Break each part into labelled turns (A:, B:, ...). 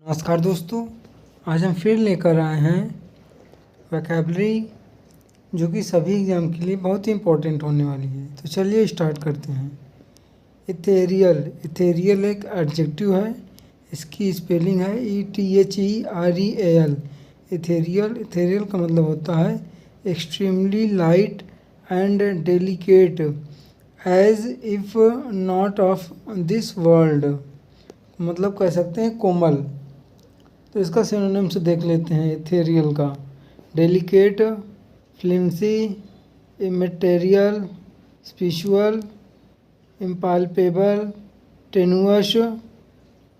A: नमस्कार दोस्तों, आज हम फिर लेकर आए हैं वोकैबलरी जो कि सभी एग्ज़ाम के लिए बहुत ही इम्पोर्टेंट होने वाली है। तो चलिए स्टार्ट करते हैं। इथेरियल एक एडजेक्टिव है। इसकी स्पेलिंग है ETHEREAL। इथेरियल का मतलब होता है extremely light and delicate as if not of this world. मतलब कह सकते हैं कोमल। तो इसका सिनोनिम से देख लेते हैं इथेरियल का। Delicate, flimsy, immaterial, spiritual, impalpable, tenuous,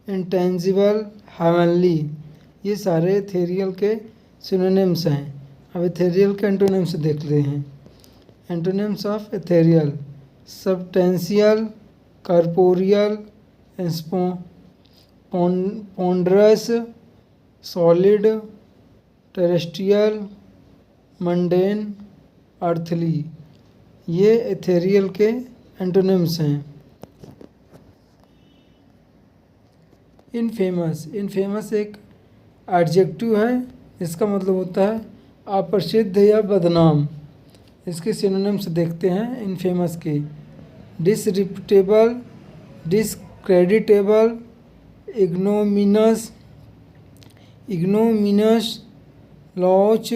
A: intangible, heavenly. ये सारे इथेरियल के सिनोनिम्स हैं। अब इथेरियल के एंटोनिम्स देख रहे हैं। Antonyms of ethereal: substantial, corporeal, ponderous, solid, terrestrial, mundane, earthly. ये इथेरियल के एंटोनिम्स हैं। इनफेमस एक एडजेक्टिव है। इसका मतलब होता है अप्रसिद्ध या बदनाम। इसके सिनोनिम्स देखते हैं इनफेमस के: disreputable, discreditable, ignominious, louche,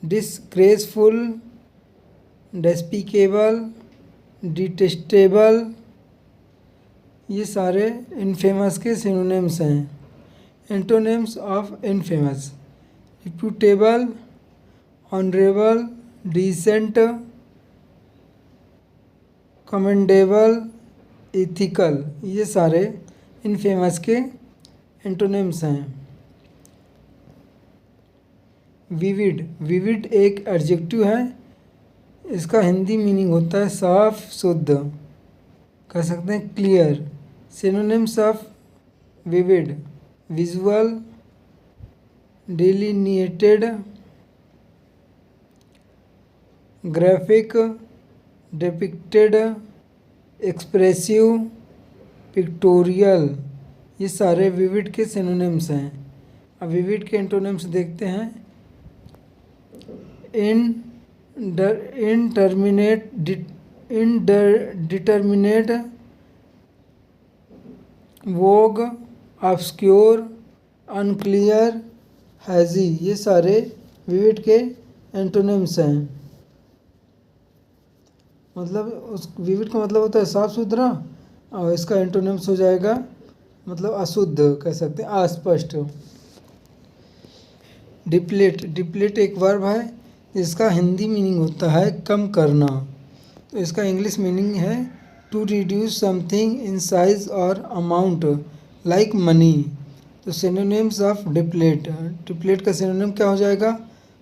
A: disgraceful, despicable, detestable. ये सारे इनफेमस के सिनोनिम्स हैं। Antonyms of infamous: reputable, honourable, decent, commendable, ethical. ये सारे इनफेमस के एंटोनिम्स हैं। विविड एक एडजेक्टिव है। इसका हिंदी मीनिंग होता है साफ, शुद्ध, कह सकते हैं clear. Synonyms of vivid: visual, delineated, graphic, depicted, expressive, pictorial. ये सारे विविड के सिनोनिम्स हैं। अब विविड के एंटोनिम्स देखते हैं। इनडिटर्मिनेट, वोग, ऑब्सक्योर, अनक्लियर, हैजी। ये सारे विविड के एंटोनिम्स हैं। मतलब उस विविड का मतलब होता है साफ सुथरा, और इसका एंटोनिम्स हो जाएगा मतलब अशुद्ध, कह सकते हैं अस्पष्ट। डिप्लेट एक वर्ब है। इसका हिंदी मीनिंग होता है कम करना। तो इसका इंग्लिश मीनिंग है to reduce something in size और अमाउंट, लाइक मनी। तो सिनोनिम्स ऑफ डिप्लेट का सिनोनिम क्या हो जाएगा?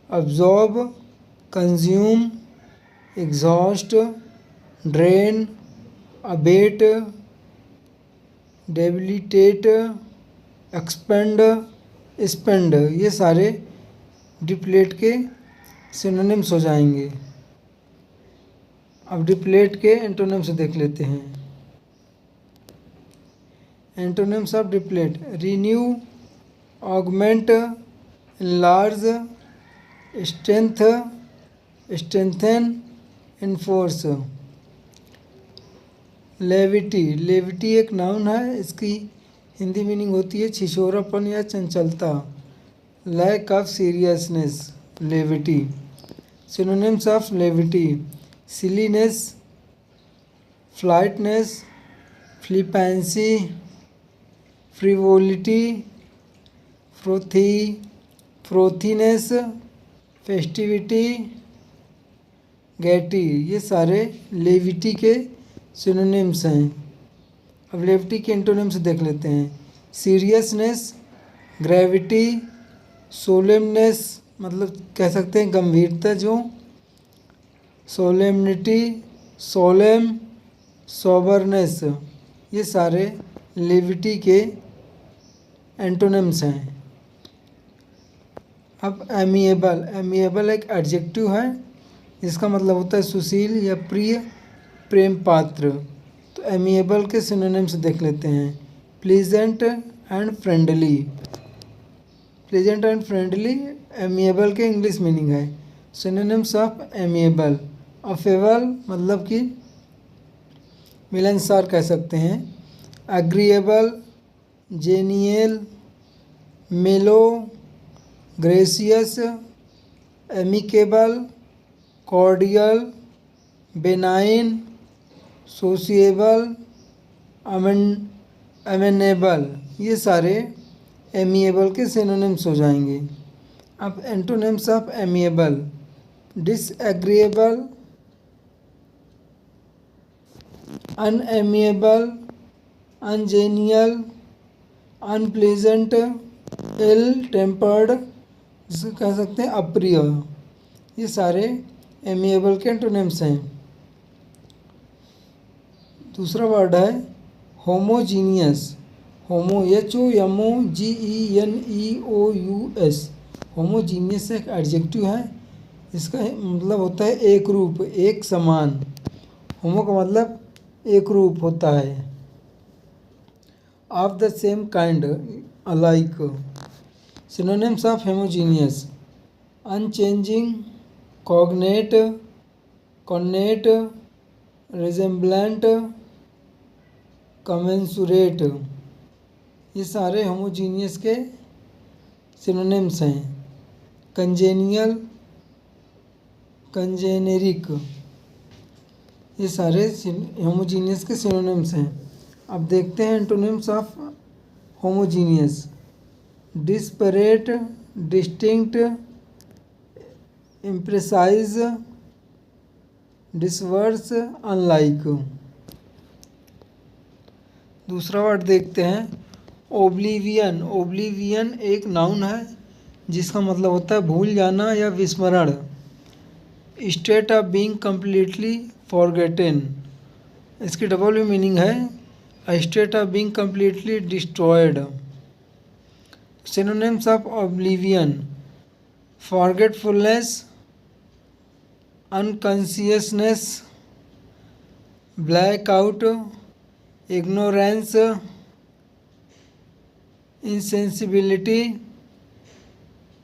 A: Absorb, consume, exhaust, drain, abate, debilitate, expend, spend. ये सारे डिप्लेट के सिनोनिम्स हो जाएंगे। अब डिप्लेट के एंटोनिम्स देख लेते हैं। Antonyms of deplete: renew, augment, enlarge, strengthen, enforce. Levity एक नाउन है। इसकी हिंदी मीनिंग होती है छिछोरापन या चंचलता, lack of seriousness, levity. Synonyms of levity: silliness, flightiness, flippancy, frivolity, frothiness, festivity, gaiety. ये सारे लेविटी के सिनोनिम्स हैं। अब लेविटी के एंटोनिम्स देख लेते हैं। सीरियसनेस, ग्रेविटी, सोलेमनेस, मतलब कह सकते हैं गंभीरता जो, सोलेमनिटी, सोलेम, सोबरनेस। ये सारे लेविटी के एंटोनिम्स हैं। अब एमिएबल एक एडजेक्टिव है। इसका मतलब होता है सुशील या प्रिय, प्रेम पात्र। तो एमिएबल के सिनोनिम्स देख लेते हैं। Pleasant and friendly. Pleasant and friendly amiable के इंग्लिश मीनिंग है। सिनोनिम्स ऑफ एमिएबल, अफेबल मतलब कि मिलनसार कह सकते हैं, agreeable, genial, mellow, gracious, amicable, cordial, benign, sociable, amenable, ये सारे एमिएबल के सिनोनिम्स हो जाएंगे। अब antonyms of amiable, disagreeable, unamiable, ungenial, unpleasant, ill tempered, जिसे कह सकते हैं अप्रिय, ये सारे एमिएबल के एंटोनिम्स हैं। दूसरा वर्ड है होमोजीनियस। HOMOGENEOUS। होमोजीनियस एक एडजेक्टिव है, इसका मतलब होता है एक रूप, एक समान। होमो का मतलब एक रूप होता है, of the same kind, alike. Synonyms of homogeneous, unchanging, cognate, connate, resemblant, commensurate, ये सारे होमोजीनियस के सिनोनिम्स हैं। कंजेनियल, कंजेनेरिक, ये सारे होमोजीनियस के सिनोनिम्स हैं। अब देखते हैं antonyms of homogeneous, disparate, distinct, imprecise, diverse, unlike. दूसरा वर्ड देखते हैं ओब्लिवियन। ओब्लिवियन एक नाउन है जिसका मतलब होता है भूल जाना या विस्मरण। State of being completely forgotten, इसकी डबल मीनिंग है a state of being completely destroyed. Synonyms of oblivion, forgetfulness, unconsciousness, blackout, ignorance, insensibility,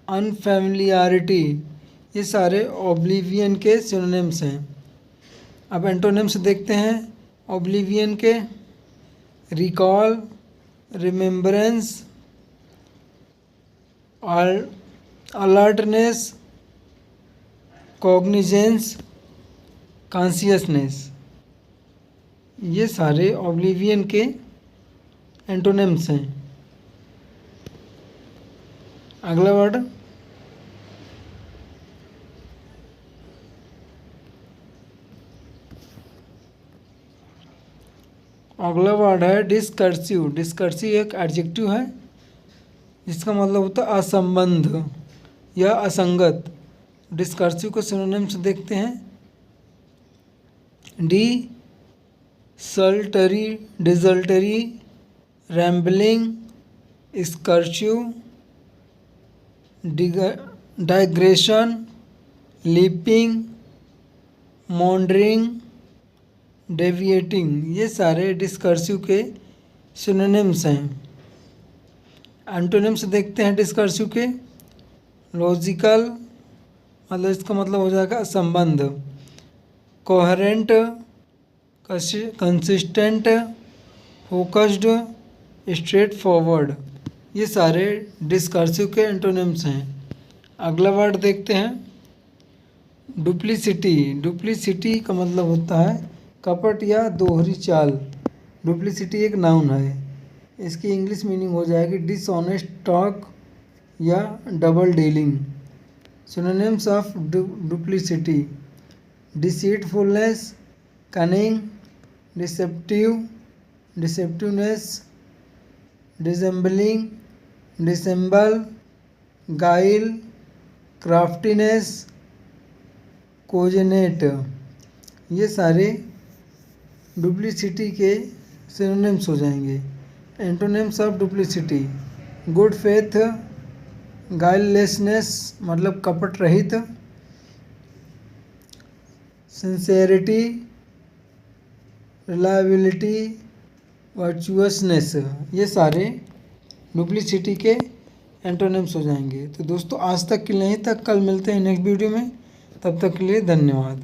A: unfamiliarity, ये सारे ओब्लिवियन के सिनोनिम्स हैं। अब एंटोनिम्स देखते हैं ओब्लिवियन के, recall, remembrance, alertness, cognizance, consciousness, ये सारे ओब्लिवियन के एंटोनिम्स हैं। अगला वर्ड है डिस्कर्सिव। डिस्कर्सिव एक एडजेक्टिव है जिसका मतलब होता है असंबंध या असंगत। डिस्कर्सिव को सिनोनिम्स देखते हैं, डिसल्टरी, डिजल्टरी, रैम्बलिंग, स्कर्सिव, डाइग्रेशन, लीपिंग, मॉन्डरिंग, डेविएटिंग, ये सारे डिस्कर्सिव के सिनोनिम्स हैं। एंटोनिम्स देखते हैं डिस्कर्सिव के, लॉजिकल, मतलब इसका मतलब हो जाएगा संबंध, coherent, consistent, focused, straight forward, ये सारे डिस्कर्सिव के एंटोनिम्स हैं। अगला वर्ड देखते हैं डुप्लिसिटी। डुप्लिसिटी का मतलब होता है कपट या दोहरी चाल। डुप्लिसिटी एक नाउन है, इसकी इंग्लिश मीनिंग हो जाएगी डिसऑनेस्ट टॉक या double dealing. Synonyms of duplicity, deceitfulness, cunning, deceptive, deceptiveness, dissembling, dissemble, guile, craftiness, कोजेनेट, ये सारे डुप्लिसिटी के सिनोनिम्स हो जाएंगे। Antonyms of duplicity, good faith, guilelessness मतलब कपट रहित, सिंसेरिटी, रिलायबिलिटी, वर्चुअसनेस, ये सारे डुप्लीसिटी के एंटोनिम्स हो जाएंगे। तो दोस्तों आज तक के लिए यहीं तक, कल मिलते हैं नेक्स्ट वीडियो में, तब तक के लिए धन्यवाद।